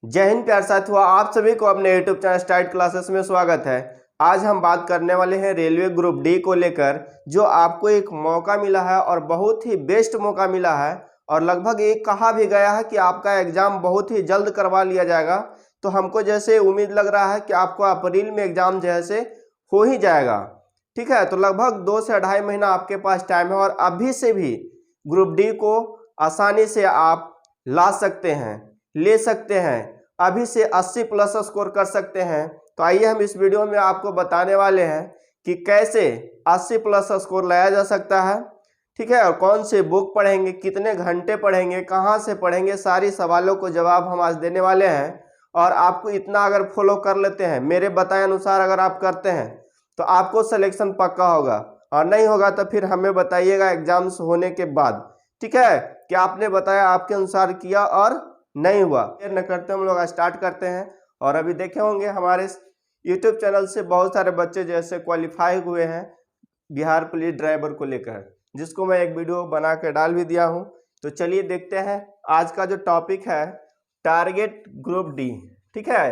जय हिंद प्यारे साथियों, आप सभी को अपने यूट्यूब चैनल स्टार्ट क्लासेस में स्वागत है। आज हम बात करने वाले हैं रेलवे ग्रुप डी को लेकर, जो आपको एक मौका मिला है और बहुत ही बेस्ट मौका मिला है। और लगभग ये कहा भी गया है कि आपका एग्जाम बहुत ही जल्द करवा लिया जाएगा। तो हमको जैसे उम्मीद लग रहा है कि आपको अप्रैल में एग्जाम जैसे हो ही जाएगा। ठीक है, तो लगभग 2 से 2.5 महीना आपके पास टाइम है और अभी से भी ग्रुप डी को आसानी से आप ला सकते हैं, ले सकते हैं। अभी से 80 प्लस स्कोर कर सकते हैं। तो आइए हम इस वीडियो में आपको बताने वाले हैं कि कैसे 80 प्लस स्कोर लाया जा सकता है। ठीक है, और कौन से बुक पढ़ेंगे, कितने घंटे पढ़ेंगे, कहां से पढ़ेंगे, सारी सवालों को जवाब हम आज देने वाले हैं। और आपको इतना अगर फॉलो कर लेते हैं, मेरे बताए अनुसार अगर आप करते हैं तो आपको सिलेक्शन पक्का होगा, और नहीं होगा तो फिर हमें बताइएगा एग्जाम्स होने के बाद। ठीक है, कि आपने बताया आपके अनुसार किया और नहीं हुआ। देर न करते हम लोग स्टार्ट करते हैं। और अभी देखे होंगे हमारे यूट्यूब चैनल से बहुत सारे बच्चे जैसे क्वालिफाई हुए हैं बिहार पुलिस ड्राइवर को लेकर, जिसको मैं एक वीडियो बना के डाल भी दिया हूं। तो चलिए देखते हैं आज का जो टॉपिक है, टारगेट ग्रुप डी। ठीक है,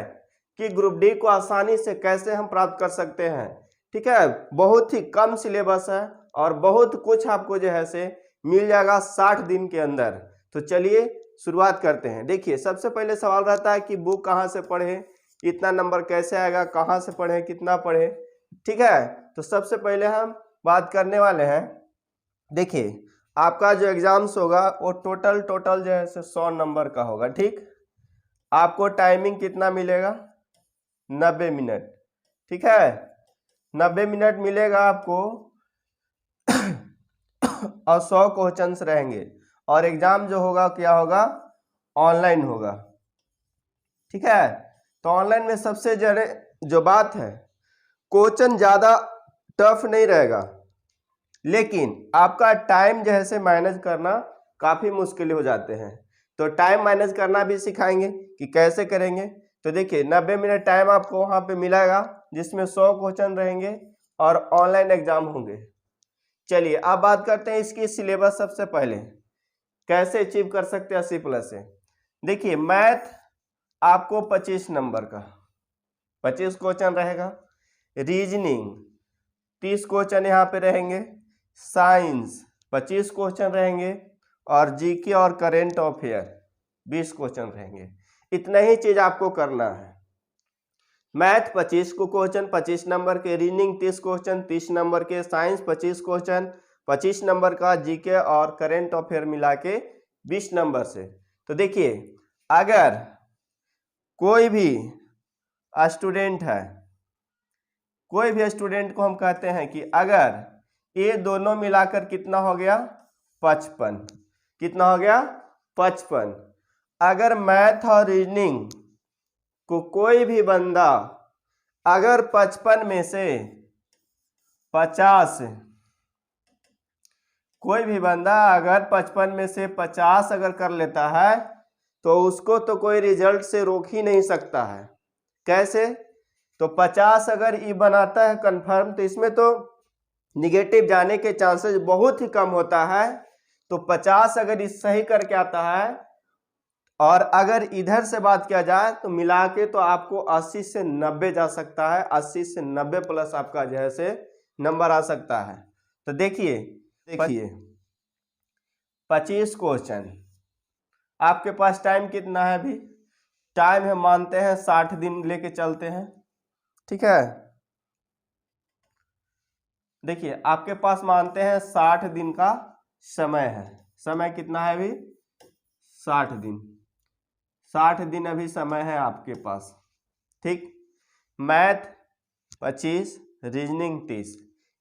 कि ग्रुप डी को आसानी से कैसे हम प्राप्त कर सकते हैं। ठीक है, बहुत ही कम सिलेबस है और बहुत कुछ आपको जो है से मिल जाएगा 60 दिन के अंदर। तो चलिए शुरुआत करते हैं। देखिए, सबसे पहले सवाल रहता है कि बुक कहाँ से पढ़े, इतना नंबर कैसे आएगा, कहाँ से पढ़े, कितना पढ़े। ठीक है, तो सबसे पहले हम बात करने वाले हैं। देखिए, आपका जो एग्जाम्स होगा वो टोटल जो है 100 नंबर का होगा। ठीक, आपको टाइमिंग कितना मिलेगा, 90 मिनट। ठीक है, 90 मिनट मिलेगा आपको और 100 क्वेश्चंस रहेंगे। और एग्जाम जो होगा क्या होगा, ऑनलाइन होगा। ठीक है, तो ऑनलाइन में सबसे जो बात है, क्वेश्चन ज्यादा टफ नहीं रहेगा, लेकिन आपका टाइम जो है से मैनेज करना काफी मुश्किल हो जाते हैं। तो टाइम मैनेज करना भी सिखाएंगे कि कैसे करेंगे। तो देखिए, 90 मिनट टाइम आपको वहां पे मिलेगा, जिसमें 100 क्वेश्चन रहेंगे और ऑनलाइन एग्जाम होंगे। चलिए अब बात करते हैं इसकी सिलेबस। सबसे पहले कैसे अचीव कर सकते हैं 80 प्लस से। देखिए, मैथ आपको 25 नंबर का 25 क्वेश्चन रहेगा, रीजनिंग 30 क्वेश्चन यहाँ पे रहेंगे, साइंस 25 क्वेश्चन रहेंगे, और जीके और करेंट अफेयर 20 क्वेश्चन रहेंगे। इतना ही चीज आपको करना है। मैथ 25 को क्वेश्चन 25 नंबर के, रीजनिंग 30 क्वेश्चन 30 नंबर के, साइंस 25 क्वेश्चन 25 नंबर का, जीके और करेंट अफेयर मिला के 20 नंबर से। तो देखिए, अगर कोई भी स्टूडेंट है, कोई भी स्टूडेंट को हम कहते हैं कि अगर ये दोनों मिलाकर कितना हो गया, 55। कितना हो गया, 55। अगर मैथ और रीजनिंग को कोई भी बंदा अगर 55 में से 50, कोई भी बंदा अगर 55 में से 50 अगर कर लेता है, तो उसको तो कोई रिजल्ट से रोक ही नहीं सकता है। कैसे, तो 50 अगर ई बनाता है कंफर्म, तो इसमें तो निगेटिव जाने के चांसेस बहुत ही कम होता है। तो 50 अगर इस सही करके आता है, और अगर इधर से बात किया जाए तो मिला के तो आपको 80 से 90 जा सकता है। 80 से 90 प्लस आपका जो है से नंबर आ सकता है। तो देखिए 25 क्वेश्चन, आपके पास टाइम कितना है अभी, टाइम है मानते हैं 60 दिन लेके चलते हैं। ठीक है, देखिए आपके पास मानते हैं 60 दिन का समय है। समय कितना है अभी, 60 दिन। 60 दिन अभी समय है आपके पास। ठीक, मैथ 25, रीजनिंग 30,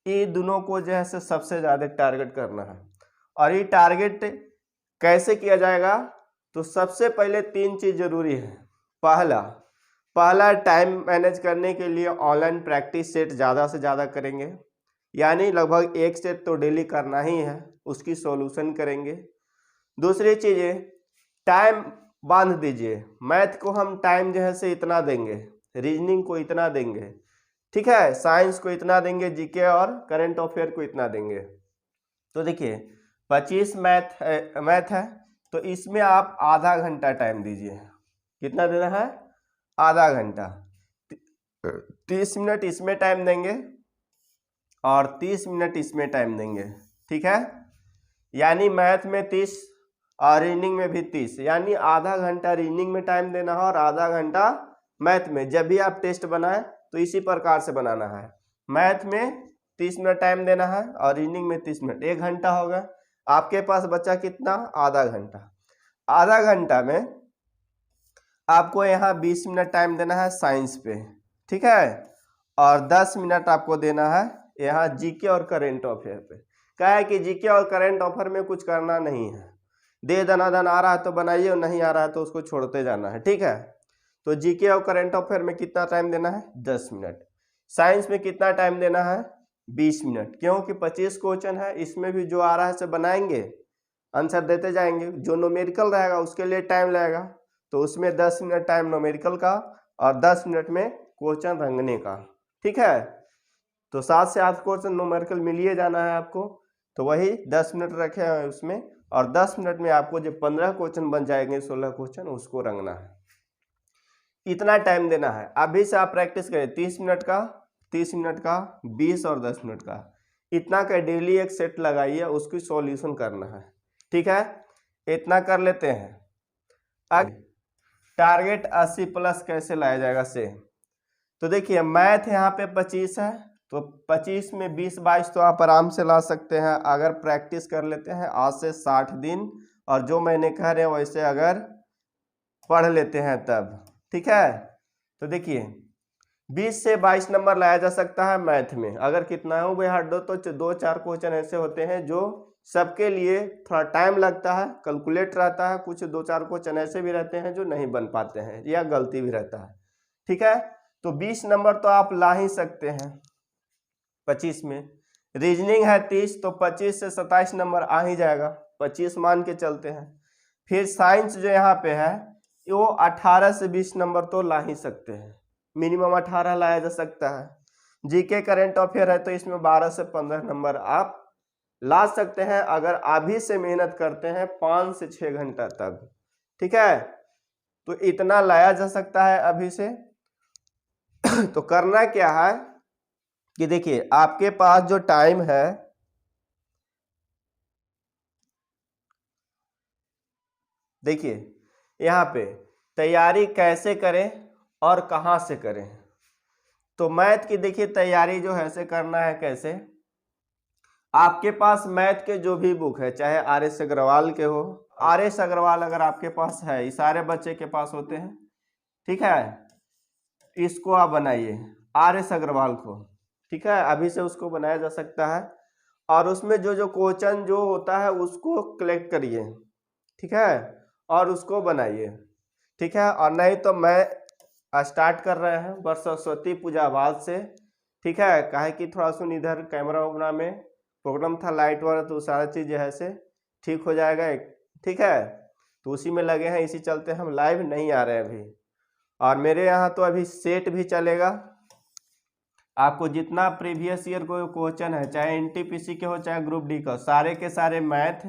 ये दोनों को जो है से सबसे ज्यादा टारगेट करना है। और ये टारगेट कैसे किया जाएगा, तो सबसे पहले 3 चीज जरूरी है। पहला टाइम मैनेज करने के लिए ऑनलाइन प्रैक्टिस सेट ज़्यादा से ज़्यादा करेंगे, यानी लगभग 1 सेट तो डेली करना ही है, उसकी सॉल्यूशन करेंगे। दूसरी चीज़ है, टाइम बांध दीजिए। मैथ को हम टाइम जो है से इतना देंगे, रीजनिंग को इतना देंगे, ठीक है, साइंस को इतना देंगे, जीके और करंट अफेयर को इतना देंगे। तो देखिए 25 मैथ है, तो इसमें आप आधा घंटा टाइम दीजिए। कितना देना है, आधा घंटा। 30 मिनट इसमें टाइम देंगे और 30 मिनट इसमें टाइम देंगे, ठीक है। यानी मैथ में 30 और रीजनिंग में भी 30, यानी आधा घंटा रीजनिंग में टाइम देना है और आधा घंटा मैथ में। जब भी आप टेस्ट बनाएं तो इसी प्रकार से बनाना है, मैथ में 30 मिनट टाइम देना है और रीजनिंग में 30 मिनट, 1 घंटा होगा। आपके पास बचा कितना, आधा घंटा। आधा घंटा में आपको यहाँ 20 मिनट टाइम देना है साइंस पे, ठीक है, और 10 मिनट आपको देना है यहाँ जीके और करेंट अफेयर पे। क्या है कि जीके और करंट अफेयर में कुछ करना नहीं है, दे दनादन आ रहा है तो बनाइए और नहीं आ रहा है तो उसको छोड़ते जाना है, ठीक है। तो जीके और करंट अफेयर में कितना टाइम देना है, 10 मिनट। साइंस में कितना टाइम देना है, 20 मिनट, क्योंकि 25 क्वेश्चन है, इसमें भी जो आ रहा है से बनाएंगे, आंसर देते जाएंगे। जो न्यूमेरिकल रहेगा उसके लिए टाइम लगेगा, तो उसमें 10 मिनट टाइम न्यूमेरिकल का और 10 मिनट में क्वेश्चन रंगने का, ठीक है। तो 7 से 8 क्वेश्चन न्यूमेरिकल मिलिए जाना है आपको, तो वही 10 मिनट रखे हैं उसमें, और 10 मिनट में आपको जो 15 क्वेश्चन बन जाएंगे, 16 क्वेश्चन, उसको रंगना है। इतना टाइम देना है। अभी से आप प्रैक्टिस करें, 30 मिनट का, 30 मिनट का, 20 और 10 मिनट का, इतना का डेली एक सेट लगाइए, उसकी सॉल्यूशन करना है, ठीक है। इतना कर लेते हैं। अब टारगेट 80 प्लस कैसे लाया जाएगा से, तो देखिए मैथ यहाँ पे 25 है, तो 25 में 20-22 तो आप आराम से ला सकते हैं अगर प्रैक्टिस कर लेते हैं आज से 60 दिन, और जो मैंने कह रहे हैं वैसे अगर पढ़ लेते हैं तब, ठीक है। तो देखिए 20 से 22 नंबर लाया जा सकता है मैथ में, अगर कितना है वो भी हट दो तो 2-4 क्वेश्चन ऐसे होते हैं जो सबके लिए थोड़ा टाइम लगता है, कैलकुलेट रहता है, कुछ 2-4 क्वेश्चन ऐसे भी रहते हैं जो नहीं बन पाते हैं या गलती भी रहता है, ठीक है। तो 20 नंबर तो आप ला ही सकते हैं 25 में। रीजनिंग है 30, तो 25 से 27 नंबर आ ही जाएगा, 25 मान के चलते हैं। फिर साइंस जो यहाँ पे है वो 18 से 20 नंबर तो ला ही सकते हैं, मिनिमम 18 लाया जा सकता है। जीके करंट अफेयर है तो इसमें 12 से 15 नंबर आप ला सकते हैं अगर अभी से मेहनत करते हैं 5 से 6 घंटा तक, ठीक है। तो इतना लाया जा सकता है अभी से। तो करना क्या है कि देखिए आपके पास जो टाइम है, देखिए यहाँ पे तैयारी कैसे करें और कहाँ से करें। तो मैथ की देखिए तैयारी जो है से करना है कैसे। आपके पास मैथ के जो भी बुक है, चाहे RS अग्रवाल के हो, RS अग्रवाल अगर आपके पास है, ये सारे बच्चे के पास होते हैं, ठीक है, इसको आप बनाइए RS अग्रवाल को, ठीक है, अभी से उसको बनाया जा सकता है। और उसमें जो जो क्वेश्चन जो होता है उसको कलेक्ट करिए, ठीक है, और उसको बनाइए, ठीक है। और नहीं तो मैं स्टार्ट कर रहे हैं बस सरस्वती पूजा बाद से, ठीक है, काहे कि थोड़ा सुन इधर कैमरा वैमरा में प्रॉब्लम था, लाइट वाला, तो सारा चीज़ जो है से ठीक हो जाएगा एक, ठीक है। तो उसी में लगे हैं, इसी चलते हम लाइव नहीं आ रहे हैं अभी। और मेरे यहाँ तो अभी सेट भी चलेगा, आपको जितना प्रीवियस ईयर को क्वेश्चन है, चाहे NTPC के हो चाहे ग्रुप डी का, सारे के सारे मैथ,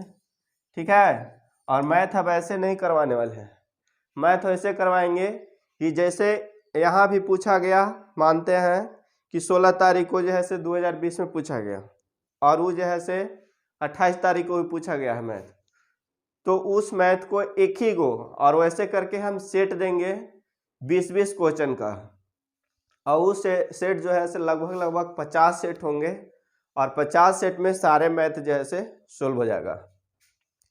ठीक है। और मैथ अब ऐसे नहीं करवाने वाले हैं, मैथ ऐसे करवाएंगे कि जैसे यहाँ भी पूछा गया, मानते हैं कि 16 तारीख को जो है से 2020 में पूछा गया, और वो जो है से 28 तारीख को भी पूछा गया है मैथ, तो उस मैथ को एक ही गो, और वैसे करके हम सेट देंगे 20-20 क्वेश्चन का, और उस सेट जो है से लगभग 50 सेट होंगे, और 50 सेट में सारे मैथ जो है से सोल्व हो जाएगा।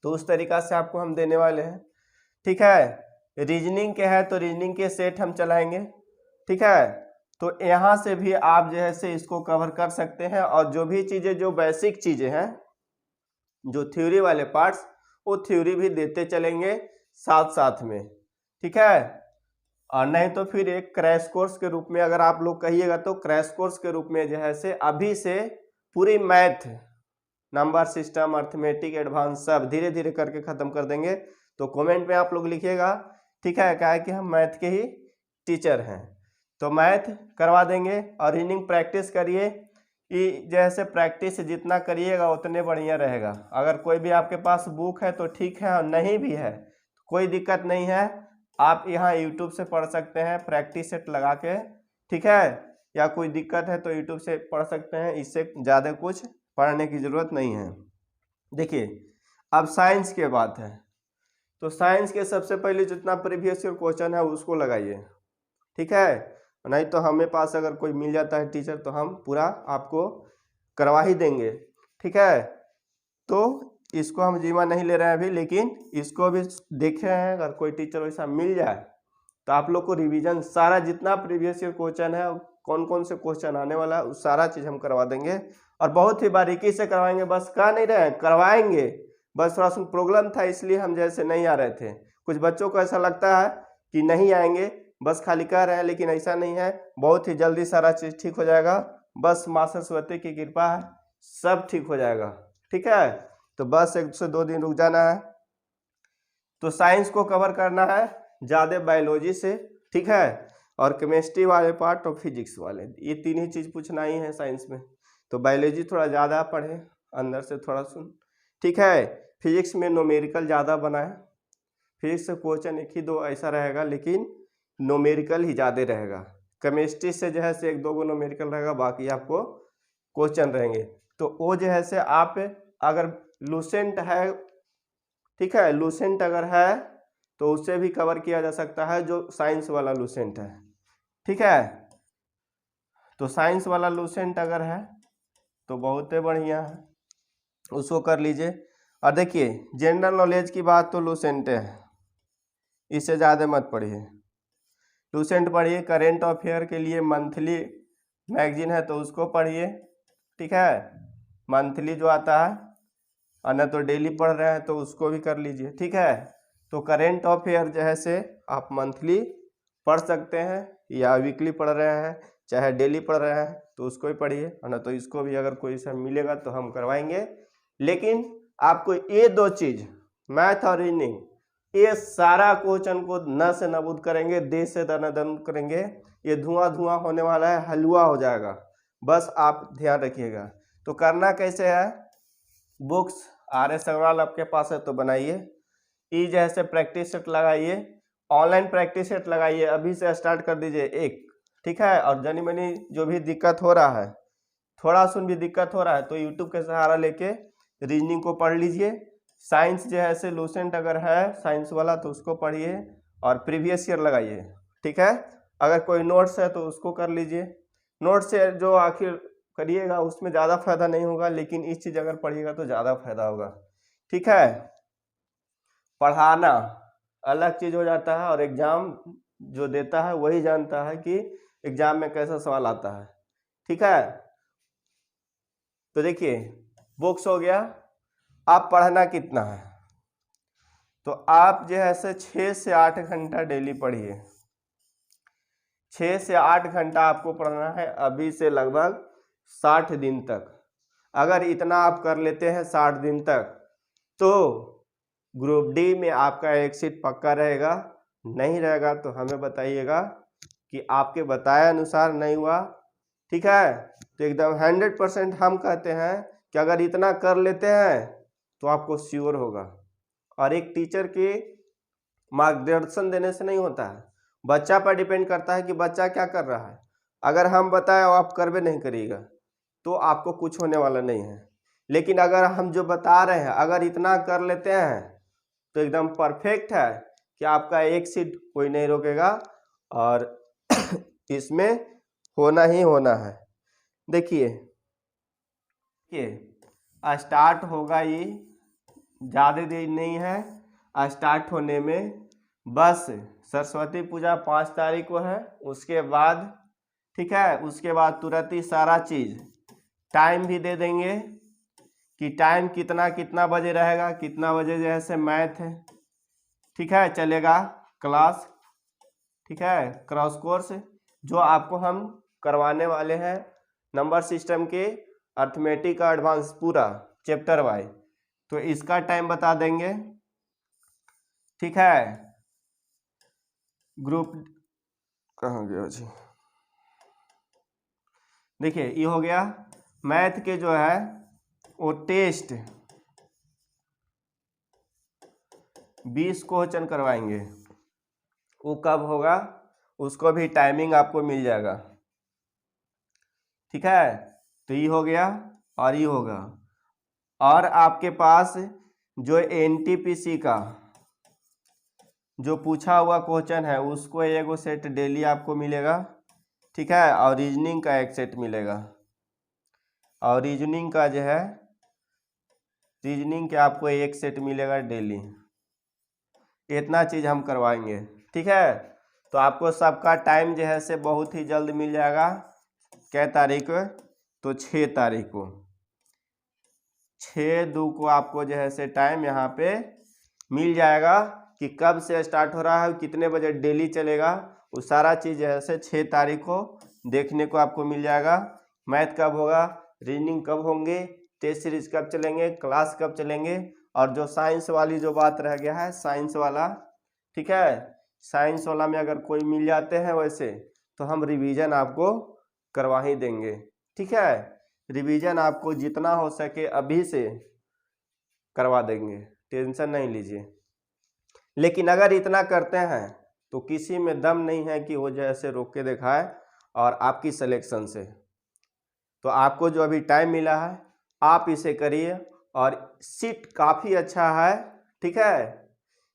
तो उस तरीका से आपको हम देने वाले हैं, ठीक है। रीजनिंग के है तो रीजनिंग के सेट हम चलाएंगे, ठीक है। तो यहाँ से भी आप जो है से इसको कवर कर सकते हैं, और जो भी चीज़ें जो बेसिक चीज़ें हैं, जो थ्योरी वाले पार्ट्स, वो थ्योरी भी देते चलेंगे साथ साथ में, ठीक है। और नहीं तो फिर एक क्रैश कोर्स के रूप में अगर आप लोग कहिएगा तो क्रैश कोर्स के रूप में जो है से अभी से पूरी math, number system, arithmetic, advance सब धीरे धीरे करके ख़त्म कर देंगे। तो कमेंट में आप लोग लिखिएगा, ठीक है, क्या है कि हम मैथ के ही टीचर हैं, तो मैथ करवा देंगे। और रीडिंग प्रैक्टिस करिए, कि जैसे प्रैक्टिस जितना करिएगा उतने बढ़िया रहेगा। अगर कोई भी आपके पास बुक है तो ठीक है, और नहीं भी है कोई दिक्कत नहीं है, आप यहाँ यूट्यूब से पढ़ सकते हैं प्रैक्टिस सेट लगा के, ठीक है, या कोई दिक्कत है तो यूट्यूब से पढ़ सकते हैं, इससे ज़्यादा कुछ पढ़ने की ज़रूरत नहीं है। देखिए अब साइंस की बात है, तो साइंस के सबसे पहले जितना प्रीवियस ईयर क्वेश्चन है उसको लगाइए, ठीक है, नहीं तो हमें पास अगर कोई मिल जाता है टीचर तो हम पूरा आपको करवा ही देंगे, ठीक है। तो इसको हम जीवा नहीं ले रहे हैं अभी, लेकिन इसको भी देखे हैं, अगर कोई टीचर वैसा मिल जाए तो आप लोग को रिवीजन सारा जितना प्रीवियस ईयर क्वेश्चन है, कौन कौन से क्वेश्चन आने वाला है, उस सारा चीज़ हम करवा देंगे और बहुत ही बारीकी से करवाएंगे। बस कह नहीं रहे हैं, करवाएंगे, बस थोड़ा सा प्रॉब्लम था इसलिए हम जैसे नहीं आ रहे थे। कुछ बच्चों को ऐसा लगता है कि नहीं आएंगे, बस खाली कह रहे हैं, लेकिन ऐसा नहीं है, बहुत ही जल्दी सारा चीज़ ठीक हो जाएगा। बस माँ सरस्वती की कृपा है, सब ठीक हो जाएगा, ठीक है। तो बस 1 से 2 दिन रुक जाना है। तो साइंस को कवर करना है ज़्यादा बायोलॉजी से, ठीक है, और केमिस्ट्री वाले पार्ट और फिजिक्स वाले, ये तीन ही चीज़ पूछना ही है साइंस में। तो बायोलॉजी थोड़ा ज़्यादा पढ़े, अंदर से थोड़ा सुन, ठीक है। फिजिक्स में न्यूमेरिकल ज़्यादा बना है, फिजिक्स से क्वेश्चन 1 ही 2 ऐसा रहेगा, लेकिन न्यूमेरिकल ही ज़्यादा रहेगा। केमिस्ट्री से जो है से 1-2 गो न्यूमेरिकल रहेगा, बाकी आपको क्वेश्चन रहेंगे। तो वो जो है से आप अगर लूसेंट है, ठीक है, लूसेंट अगर है तो उससे भी कवर किया जा सकता है, जो साइंस वाला लूसेंट है, ठीक है। तो साइंस वाला लूसेंट अगर है तो बहुत ही बढ़िया है, उसको कर लीजिए। और देखिए जनरल नॉलेज की बात तो लूसेंट है, इससे ज़्यादा मत पढ़िए, लूसेंट पढ़िए। करेंट अफेयर के लिए मंथली मैगजीन है तो उसको पढ़िए, ठीक है, मंथली जो आता है, और न तो डेली पढ़ रहे हैं तो उसको भी कर लीजिए, ठीक है। तो करेंट अफेयर जो है से आप मंथली पढ़ सकते हैं या वीकली पढ़ रहे हैं, चाहे डेली पढ़ रहे हैं तो उसको भी पढ़िए, और न तो इसको भी अगर कोई सा मिलेगा तो हम करवाएंगे। लेकिन आपको ये 2 चीज़, मैथ और रीजनिंग, ये सारा क्वेश्चन को न से नबूद करेंगे, दे से दन करेंगे, ये धुआं धुआं होने वाला है, हलवा हो जाएगा, बस आप ध्यान रखिएगा। तो करना कैसे है, बुक्स RS अग्रवाल आपके पास है तो बनाइए, ई जैसे प्रैक्टिस सेट लगाइए, ऑनलाइन प्रैक्टिस सेट लगाइए, अभी से स्टार्ट कर दीजिए एक, ठीक है। और जनी मनी जो भी दिक्कत हो रहा है, थोड़ा सुन भी दिक्कत हो रहा है, तो यूट्यूब के सहारा लेके रीजनिंग को पढ़ लीजिए। साइंस जो है से लूसेंट अगर है साइंस वाला तो उसको पढ़िए और प्रीवियस ईयर लगाइए, ठीक है। अगर कोई नोट्स है तो उसको कर लीजिए, नोट्स से जो आखिर करिएगा उसमें ज़्यादा फायदा नहीं होगा, लेकिन इस चीज़ अगर पढ़िएगा तो ज़्यादा फायदा होगा, ठीक है। पढ़ाना अलग चीज़ हो जाता है और एग्ज़ाम जो देता है वही जानता है कि एग्ज़ाम में कैसा सवाल आता है, ठीक है। तो देखिए बुक्स हो गया, आप पढ़ना कितना है, तो आप जो है से 6 से 8 घंटा डेली पढ़िए, 6 से 8 घंटा आपको पढ़ना है, अभी से लगभग 60 दिन तक। अगर इतना आप कर लेते हैं 60 दिन तक तो ग्रुप डी में आपका एक सीट पक्का रहेगा, नहीं रहेगा तो हमें बताइएगा कि आपके बताए अनुसार नहीं हुआ, ठीक है। तो एकदम 100% हम कहते हैं कि अगर इतना कर लेते हैं तो आपको श्योर होगा। और एक टीचर के मार्गदर्शन देने से नहीं होता है, बच्चा पर डिपेंड करता है कि बच्चा क्या कर रहा है। अगर हम बताएं और आप करबे नहीं करिएगा तो आपको कुछ होने वाला नहीं है, लेकिन अगर हम जो बता रहे हैं अगर इतना कर लेते हैं तो एकदम परफेक्ट है कि आपका एक सीट कोई नहीं रोकेगा और इसमें होना ही होना है। देखिए स्टार्ट होगा, ये ज़्यादा देर नहीं है स्टार्ट होने में, बस सरस्वती पूजा 5 तारीख को है, उसके बाद, ठीक है, उसके बाद तुरंत ही सारा चीज़ टाइम भी दे देंगे कि टाइम कितना कितना बजे रहेगा, कितना बजे जैसे मैथ है, ठीक है, चलेगा क्लास, ठीक है, क्रॉस कोर्स जो आपको हम करवाने वाले हैं नंबर सिस्टम के अर्थमेटिक का एडवांस पूरा चैप्टर वाइज, तो इसका टाइम बता देंगे, ठीक है। ग्रुप कहाँ गया जी, देखिए ये हो गया मैथ के जो है वो टेस्ट 20 क्वेश्चन करवाएंगे, वो कब होगा, उसको भी टाइमिंग आपको मिल जाएगा। ठीक है, तो ये हो गया और ये होगा। और आपके पास जो एनटीपीसी का जो पूछा हुआ क्वेश्चन है उसको एगो सेट डेली आपको मिलेगा। ठीक है, और रीजनिंग का एक सेट मिलेगा। और रीजनिंग का जो है, रीजनिंग के आपको एक सेट मिलेगा डेली। इतना चीज़ हम करवाएंगे। ठीक है, तो आपको सबका टाइम जो है से बहुत ही जल्द मिल जाएगा। क्या तारीख को? तो 6 तारीख को, 6/2 को आपको जो है से टाइम यहाँ पे मिल जाएगा कि कब से स्टार्ट हो रहा है, कितने बजे डेली चलेगा। वो सारा चीज़ जो है से 6 तारीख को देखने को आपको मिल जाएगा। मैथ कब होगा, रीजनिंग कब होंगे, टेस्ट सीरीज कब चलेंगे, क्लास कब चलेंगे, और जो साइंस वाली जो बात रह गया है साइंस वाला, ठीक है, साइंस वाला में अगर कोई मिल जाते हैं वैसे तो हम रिवीजन आपको करवा ही देंगे। ठीक है, रिवीजन आपको जितना हो सके अभी से करवा देंगे, टेंशन नहीं लीजिए। लेकिन अगर इतना करते हैं तो किसी में दम नहीं है कि वो जैसे रोक के दिखाए और आपकी सिलेक्शन से। तो आपको जो अभी टाइम मिला है आप इसे करिए। और सीट काफ़ी अच्छा है। ठीक है,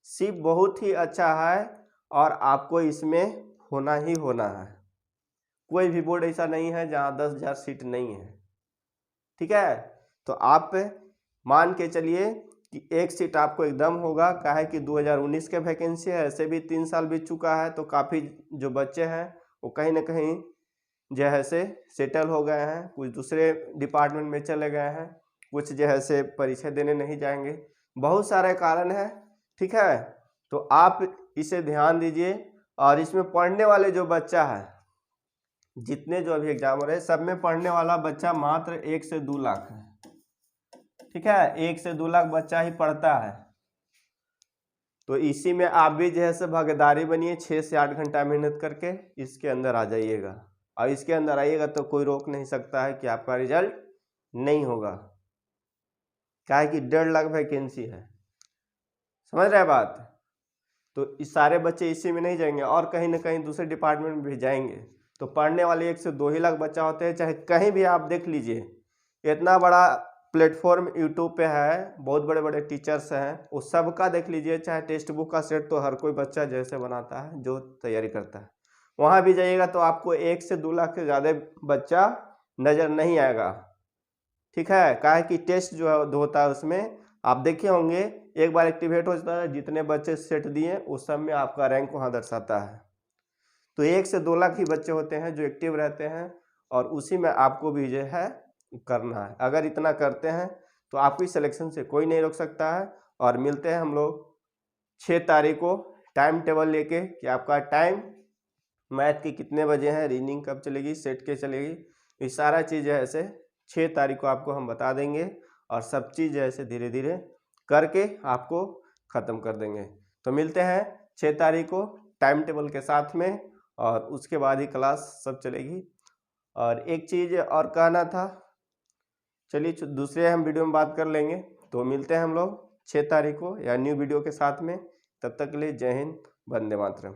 सीट बहुत ही अच्छा है और आपको इसमें होना ही होना है। कोई भी बोर्ड ऐसा नहीं है जहाँ 10,000 सीट नहीं है। ठीक है, तो आप मान के चलिए कि एक सीट आपको एकदम होगा। क्या है कि 2019 के वैकेंसी है, ऐसे भी 3 साल बीत चुका है, तो काफ़ी जो बच्चे हैं वो कहीं ना कहीं जो है से सेटल हो गए हैं, कुछ दूसरे डिपार्टमेंट में चले गए हैं, कुछ जो है से परीक्षा देने नहीं जाएंगे, बहुत सारे कारण हैं। ठीक है, तो आप इसे ध्यान दीजिए। और इसमें पढ़ने वाले जो बच्चा है, जितने जो अभी एग्जाम हो रहे हैं सब में पढ़ने वाला बच्चा मात्र 1 से 2 लाख है। ठीक है, 1 से 2 लाख बच्चा ही पढ़ता है। तो इसी में आप भी जो है से भागीदारी बनिए, 6 से 8 घंटा मेहनत करके इसके अंदर आ जाइएगा। और इसके अंदर आइएगा तो कोई रोक नहीं सकता है कि आपका रिजल्ट नहीं होगा। क्या है कि 1.5 लाख वैकेंसी है, समझ रहे हैं बात। तो इस सारे बच्चे इसी में नहीं जाएंगे और कहीं ना कहीं दूसरे डिपार्टमेंट में भी जाएंगे। तो पढ़ने वाले 1 से 2 ही लाख बच्चा होते हैं। चाहे कहीं भी आप देख लीजिए, इतना बड़ा प्लेटफॉर्म यूट्यूब पे है, बहुत बड़े बड़े टीचर्स हैं, उस सब का देख लीजिए। चाहे टेक्स्ट बुक का सेट तो हर कोई बच्चा जैसे बनाता है जो तैयारी करता है, वहाँ भी जाइएगा तो आपको 1 से 2 लाख से ज़्यादा बच्चा नज़र नहीं आएगा। ठीक है, क्या है कि टेस्ट जो होता है उसमें आप देखे होंगे एक बार एक्टिवेट हो जाता है, जितने बच्चे सेट दिए उस सब में आपका रैंक वहाँ दर्शाता है। तो 1 से 2 लाख ही बच्चे होते हैं जो एक्टिव रहते हैं, और उसी में आपको भी जो है करना है। अगर इतना करते हैं तो आपकी सिलेक्शन से कोई नहीं रोक सकता है। और मिलते हैं हम लोग 6 तारीख को टाइम टेबल लेके कि आपका टाइम मैथ की कितने बजे है, रीजनिंग कब चलेगी, सेट के चलेगी, ये सारा चीज़ है ऐसे 6 तारीख को आपको हम बता देंगे। और सब चीज़ ऐसे धीरे धीरे करके आपको ख़त्म कर देंगे। तो मिलते हैं 6 तारीख को टाइम टेबल के साथ में, और उसके बाद ही क्लास सब चलेगी। और एक चीज़ और कहना था, चलिए दूसरे हम वीडियो में बात कर लेंगे। तो मिलते हैं हम लोग 6 तारीख को या न्यू वीडियो के साथ में। तब तक के लिए जय हिंद, वंदे मातरम।